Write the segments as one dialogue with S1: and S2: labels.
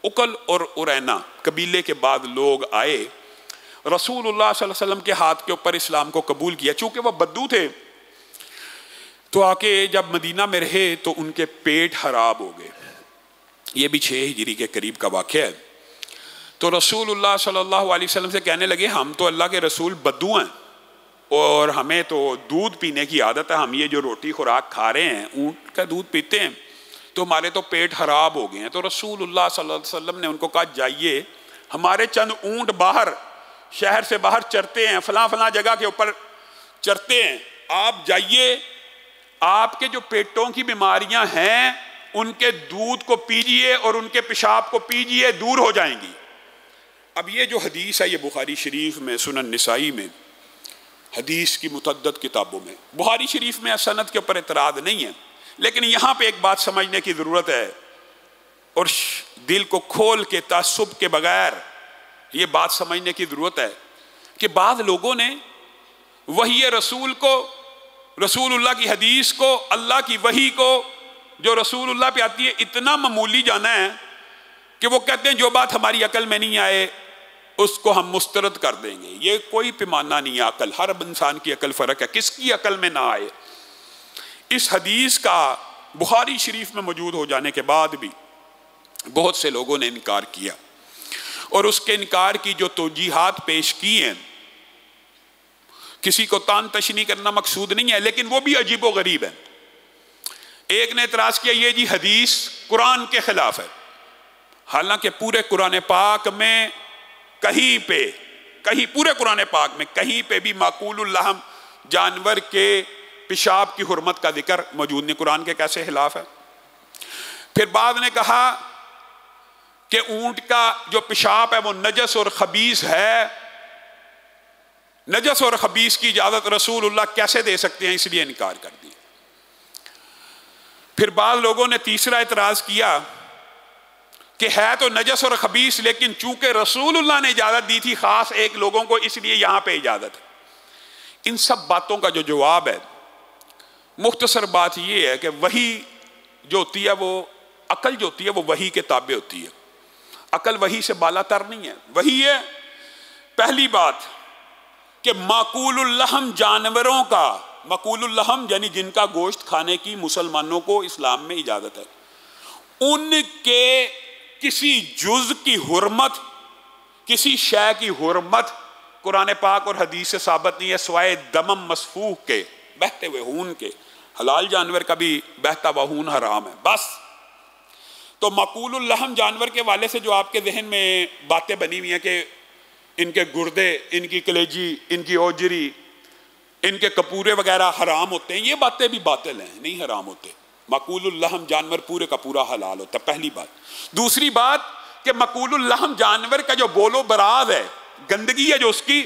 S1: उकल और उरैना कबीले के बाद लोग आए, रसूलुल्लाह सल्लल्लाहु अलैहि वसल्लम के हाथ के ऊपर इस्लाम को कबूल किया। चूंकि वह बद्दू थे तो आके जब मदीना में रहे तो उनके पेट खराब हो गए। ये भी 6 हिजरी के करीब का वाक़या है। तो रसूलुल्लाह सल्लल्लाहु अलैहि वसल्लम से कहने लगे, हम तो अल्लाह के रसूल बद्दू हैं और हमें तो दूध पीने की आदत है, हम ये जो रोटी खुराक खा रहे हैं ऊँट का दूध पीते हैं, तो हमारे तो पेट खराब हो गए हैं। तो रसूलुल्लाह सल्लल्लाहु अलैहि वसल्लम ने उनको कहा, जाइए, हमारे चंद ऊँट बाहर शहर से बाहर चरते हैं, फलां फलां जगह के ऊपर चरते हैं, आप जाइए, आपके जो पेटों की बीमारियां हैं उनके दूध को पीजिए और उनके पेशाब को पीजिए, दूर हो जाएंगी। अब ये जो हदीस है ये बुखारी शरीफ में, सुनन निसाई में, हदीस की मुतअद्दिद किताबों में, बुखारी शरीफ में सनद के ऊपर एतराज़ नहीं है, लेकिन यहाँ पे एक बात समझने की ज़रूरत है और दिल को खोल के तासुब के बगैर ये बात समझने की ज़रूरत है कि बाद लोगों ने वही रसूल को, रसूलुल्लाह की हदीस को, अल्लाह की वही को जो रसूलुल्लाह पे आती है इतना मामूली जाना है कि वो कहते हैं जो बात हमारी अकल में नहीं आए उसको हम मुस्तरद कर देंगे। ये कोई पैमाना नहीं है अकल, हर इंसान की अकल फ़र्क है, किसकी अकल में ना आए। इस हदीस का बुखारी शरीफ में मौजूद हो जाने के बाद भी बहुत से लोगों ने इनकार किया और उसके इनकार की जो तौजीहात पेश की हैं, किसी को तान तशनी करना मकसूद नहीं है, लेकिन वो भी अजीब व गरीब है। एक ने एतराज़ किया, ये जी हदीस कुरान के खिलाफ है, हालांकि पूरे कुरान पाक में कहीं पूरे कुरान पाक में कहीं पे भी माकूलुल लहम जानवर के पेशाब की हुर्मत का जिक्र मौजूद नहीं। कुरान के कैसे खिलाफ है? फिर बाद ने कहा कि ऊंट का जो पेशाब है वो नजस और खबीस है, नजस और खबीस की इजाजत रसूलुल्लाह कैसे दे सकते हैं, इसलिए इनकार कर दिया। फिर बाद लोगों ने तीसरा एतराज किया कि है तो नजस और खबीस, लेकिन चूंकि रसूलुल्लाह ने इजाजत दी थी खास एक लोगों को, इसलिए यहां पे इजाजत है। इन सब बातों का जो जवाब है, मुख्तसर बात यह है कि वही जो होती है वो, अकल जो होती है वो वही के ताबे होती है, अकल वही से बालातर नहीं है। वही है पहली बात कि माकूलुल लहम जानवरों का, माकूलुल लहम यानी जिनका गोश्त खाने की मुसलमानों को इस्लाम में इजाजत है, उनके किसी जुज की हुर्मत, किसी शय की हुर्मत कुरान पाक और हदीस से साबित नहीं है, स्वाए दमम मसफूक के, बहते हुए खून के। हलाल जानवर का भी बहता हुआ खून हराम है। बस तो माकूलुल लहम जानवर के वाले से जो आपके जहन में बातें बनी हुई हैं कि इनके गुर्दे, इनकी कलेजी, इनकी ओजरी, इनके कपूरे वगैरह हराम होते हैं, ये बातें भी बातिल हैं, नहीं हराम होते। माकूलुल लहम जानवर पूरे का पूरा हलाल होता है, पहली बात। दूसरी बात कि माकूलुल लहम जानवर का जो बोलो बराज है, गंदगी है जो उसकी,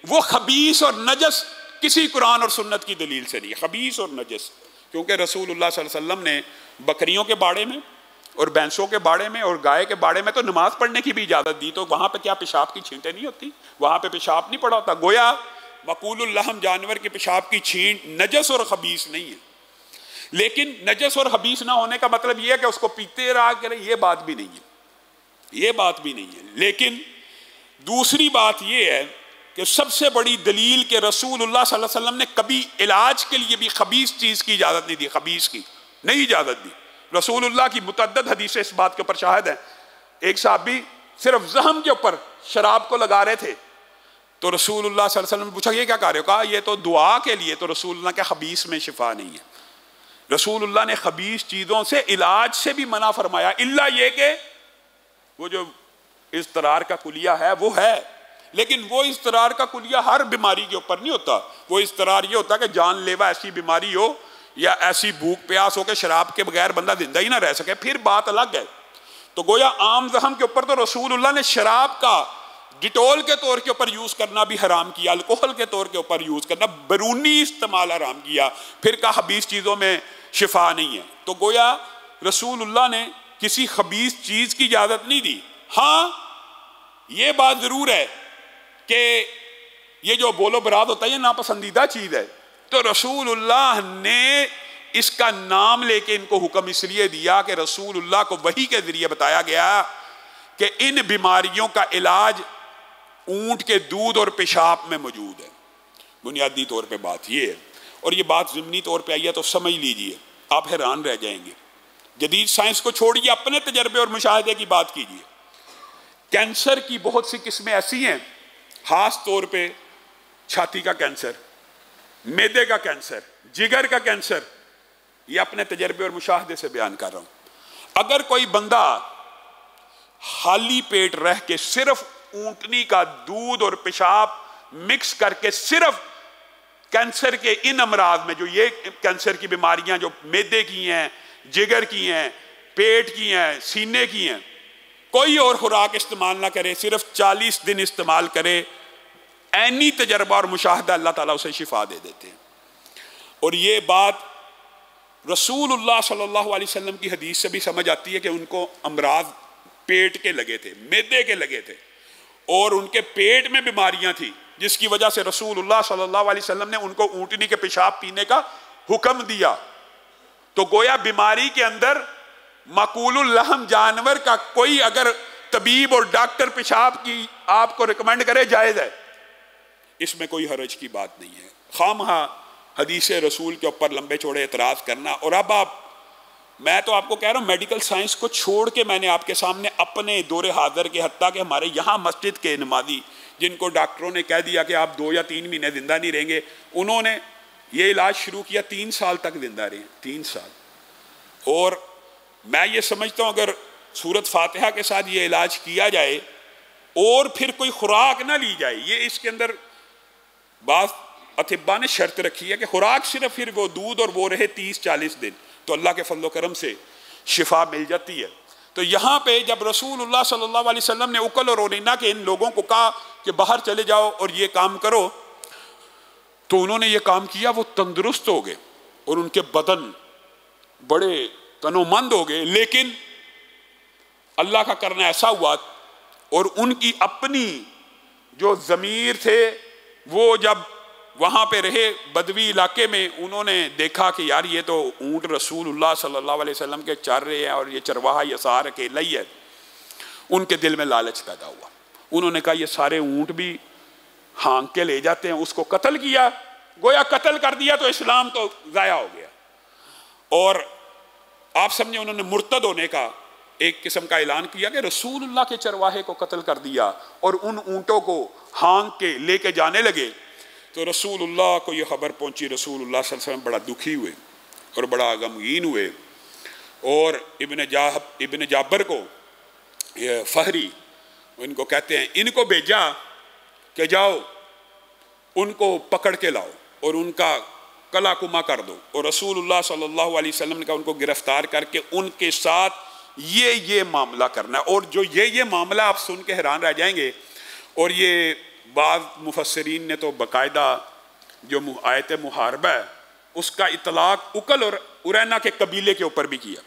S1: वो खबीस और नजस किसी कुरान और सुन्नत की दलील से नहीं है, खबीस और नजस। क्योंकि रसूलुल्लाह सल्लल्लाहु अलैहि वसल्लम ने बकरियों के बाड़े में और भैंसों के बाड़े में और गाय के बाड़े में तो नमाज पढ़ने की भी इजाज़त दी, तो वहाँ पे क्या पेशाब की छींटें नहीं होती? वहाँ पे पेशाब नहीं पड़ा होता। गोया मकूलुल लहम जानवर के पेशाब की छींट नजस और खबीस नहीं है, लेकिन नजस और खबीस ना होने का मतलब यह है कि उसको पीते रहा करें, ये बात भी नहीं है, ये बात भी नहीं है। लेकिन दूसरी बात यह है कि सबसे बड़ी दलील के रसूलुल्लाह सल्लल्लाहु अलैहि वसल्लम ने कभी इलाज के लिए भी खबीस चीज़ की इजाज़त नहीं दी, खबीस की नहीं इजाज़त दी। रसूलुल्लाह की मुतअद्दिद हदीसें इस बात के ऊपर शाहिद हैं। एक साहबी सिर्फ ज़हम के ऊपर शराब को लगा रहे थे, तो रसूलुल्लाह सल्लल्लाहु अलैहि वसल्लम ने पूछा ये क्या कर रहे हो? कहा ये तो दुआ के लिए। तो रसूलुल्लाह के खबीस में शिफा नहीं है। रसूलुल्लाह ने खबीस चीज़ों से इलाज से भी मना फरमाया, इल्ला ये कि वो जो इज़्तिरार का कुलिया है वो है, लेकिन वो इज़्तिरार का कुलिया हर बीमारी के ऊपर नहीं होता। वो इज़्तिरार ये होता है कि जानलेवा ऐसी बीमारी हो या ऐसी भूख प्यास हो कि शराब के बगैर बंदा जिंदा ही ना रह सके, फिर बात अलग है। तो गोया आम जख्म के ऊपर तो रसूलुल्लाह ने शराब का डिटोल के तौर के ऊपर यूज़ करना भी हराम किया, अल्कोहल के तौर के ऊपर यूज़ करना, बैरूनी इस्तेमाल हराम किया, फिर कहा खबीस चीज़ों में शिफा नहीं है। तो गोया रसूलुल्लाह ने किसी खबीस चीज़ की इजाज़त नहीं दी। हाँ ये बात ज़रूर है कि ये जो बोलो बरात होता है ये नापसंदीदा चीज़ है, तो रसूलुल्लाह ने इसका नाम लेके इनको हुक्म इसलिए दिया कि रसूलुल्लाह को वही के ज़रिए बताया गया कि इन बीमारियों का इलाज ऊंट के दूध और पेशाब में मौजूद है। बुनियादी तौर पे बात ये है, और ये बात ज़िमनी तौर पे आई है तो समझ लीजिए, आप हैरान रह जाएंगे। जदीद साइंस को छोड़िए, अपने तजर्बे और मुशाहदे की बात कीजिए। कैंसर की बहुत सी किस्में ऐसी हैं, खास तौर पे छाती का कैंसर, मैदे का कैंसर, जिगर का कैंसर, ये अपने तजर्बे और मुशाहदे से बयान कर रहा हूं। अगर कोई बंदा खाली पेट रह के सिर्फ ऊंटनी का दूध और पेशाब मिक्स करके सिर्फ कैंसर के इन अमराज में, जो ये कैंसर की बीमारियां जो मैदे की हैं, जिगर की हैं, पेट की हैं, सीने की हैं, कोई और खुराक इस्तेमाल ना करे, सिर्फ 40 दिन इस्तेमाल करे, ऐनी तजर्बा और मुशाहदा अल्लाह ताला उसे शिफा दे देते हैं। और ये बात रसूलुल्लाह सल्लल्लाहु अलैहि वसल्लम की हदीस से भी समझ आती है कि उनको अमराज पेट के लगे थे, मैदे के लगे थे, और उनके पेट में बीमारियां थी, जिसकी वजह से रसूलुल्लाह सल्लल्लाहु अलैहि वसल्लम ने उनको ऊंटनी के पेशाब पीने का हुक्म दिया। तो गोया बीमारी के अंदर माकूलुल लहम जानवर का कोई अगर तबीब और डॉक्टर पेशाब की आपको रिकमेंड करे, जायज़ है, इसमें कोई हरज की बात नहीं है। खामहा हदीस रसूल के ऊपर लंबे चौड़े एतराज़ करना। और अब मैं तो आपको कह रहा हूँ, मेडिकल साइंस को छोड़ के मैंने आपके सामने अपने दौरे हाज़िर के, हत्ता कि हमारे यहाँ मस्जिद के नमाजी जिनको डॉक्टरों ने कह दिया कि आप 2 या 3 महीने जिंदा नहीं रहेंगे, उन्होंने ये इलाज शुरू किया, 3 साल तक जिंदा रहे, 3 साल। और मैं ये समझता हूँ अगर सूरत फातिहा के साथ ये इलाज किया जाए और फिर कोई खुराक ना ली जाए, ये इसके अंदर बात अतिब्बा ने शर्त रखी है कि खुराक सिर्फ फिर वो दूध और वो रहे 30-40 दिन, तो अल्लाह के फजल करम से शिफा मिल जाती है। तो यहाँ पे जब रसूलुल्लाह सल्लल्लाहु अलैहि वसल्लम ने उकल और ओनीना के इन लोगों को कहा कि बाहर चले जाओ और ये काम करो, तो उन्होंने ये काम किया, वो तंदुरुस्त हो गए और उनके बदन बड़े तनोमंद हो गए। लेकिन अल्लाह का करना ऐसा हुआ, और उनकी अपनी जो ज़मीर थे वो जब वहाँ पे रहे बदवी इलाके में, उन्होंने देखा कि यार ये तो ऊँट रसूलुल्लाह सल्लल्लाहु अलैहि वसल्लम के चर रहे हैं और ये चरवाहा यसार अकेला ही है। उनके दिल में लालच पैदा हुआ, उन्होंने कहा ये सारे ऊँट भी हाँक के ले जाते हैं, उसको कत्ल किया, गोया कत्ल कर दिया तो इस्लाम तो ज़ाया हो गया। और आप समझे, उन्होंने मुर्तद होने का एक किस्म का ऐलान किया कि रसूलुल्लाह के चरवाहे को कत्ल कर दिया और उन ऊँटों को हाँक के लेके जाने लगे। तो रसूलुल्लाह को ये खबर पहुंची, रसूलुल्लाह सल्लल्लाहु अलैहि वसल्लम बड़ा दुखी हुए और बड़ा गमगीन हुए, और इब्न जाबर को ये फहरी इनको कहते हैं, इनको भेजा कि जाओ उनको पकड़ के लाओ और उनका कला कुमा कर दो। और रसूलुल्लाह सल्लल्लाहु अलैहि वसल्लम ने कहा उनको गिरफ्तार करके उनके साथ ये मामला करना है। और जो ये मामला आप सुन के हैरान रह जाएंगे। और ये बाज़ मुफस्सिरीन ने तो बाकायदा जो आयत मुहारबा है उसका इतलाक उकल और उरैना के कबीले के ऊपर भी किया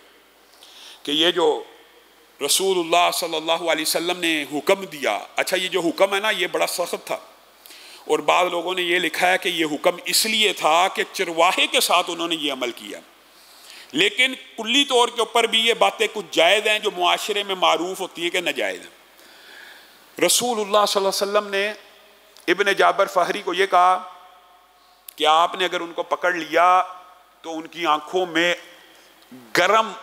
S1: कि ये जो रसूलुल्लाह सल्लल्लाहु अलैहि वसल्लम ने हुक्म दिया, अच्छा ये जो हुक्म है ना ये बड़ा सख्त था। और बाद लोगों ने ये लिखा है कि ये हुक्म इसलिए था कि चरवाहे के साथ उन्होंने ये अमल किया, लेकिन कुल्ली तौर के ऊपर भी ये बातें कुछ जायज़ हैं जो मुआशरे में मारूफ होती है कि नाजायज़ है। रसूलुल्लाह सल्लल्लाहु अलैहि वसल्लम ने इब्न जाबर फहरी को ये कहा कि आपने अगर उनको पकड़ लिया तो उनकी आंखों में गरम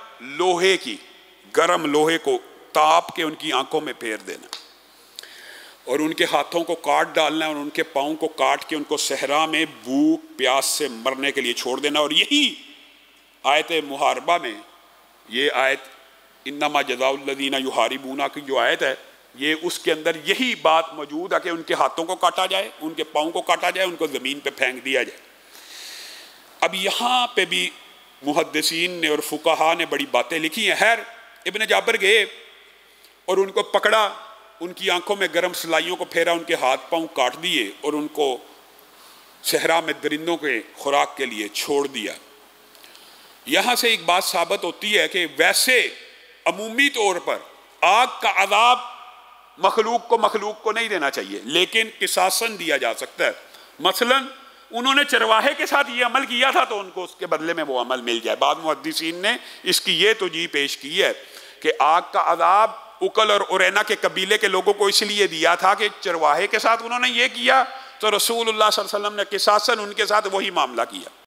S1: लोहे को ताप के उनकी आंखों में फेर देना और उनके हाथों को काट डालना और उनके पाँव को काट के उनको सहरा में भूख प्यास से मरने के लिए छोड़ देना। और यही आयत मुहारबा में ये आयत इन्नमा जज़ाउल्लज़ीना युहारिबूना की जो आयत है ये उसके अंदर यही बात मौजूद है कि उनके हाथों को काटा जाए, उनके पाँव को काटा जाए, उनको ज़मीन पे फेंक दिया जाए। अब यहाँ पे भी मुहद्दिसीन ने और फुकाहा ने बड़ी बातें लिखी हैं। खैर इब्न जाबर गए और उनको पकड़ा, उनकी आंखों में गर्म सलाइयों को फेरा, उनके हाथ पाँव काट दिए और उनको सहरा में दरिंदों के खुराक के लिए छोड़ दिया। यहाँ से एक बात साबित होती है कि वैसे अमूमी तौर पर आग का अज़ाब मखलूक को नहीं देना चाहिए, लेकिन किसासन दिया जा सकता है। मसलन उन्होंने चरवाहे के साथ ये अमल किया था तो उनको उसके बदले में वो अमल मिल जाए। बाद मुहद्दिसीन ने इसकी ये तौजीह पेश की है कि आग का अज़ाब उकल और उरैना के कबीले के लोगों को इसलिए दिया था कि चरवाहे के साथ उन्होंने ये किया तो रसूलुल्लाह सल्लल्लाहु अलैहि वसल्लम ने किसासन उनके साथ वही मामला किया।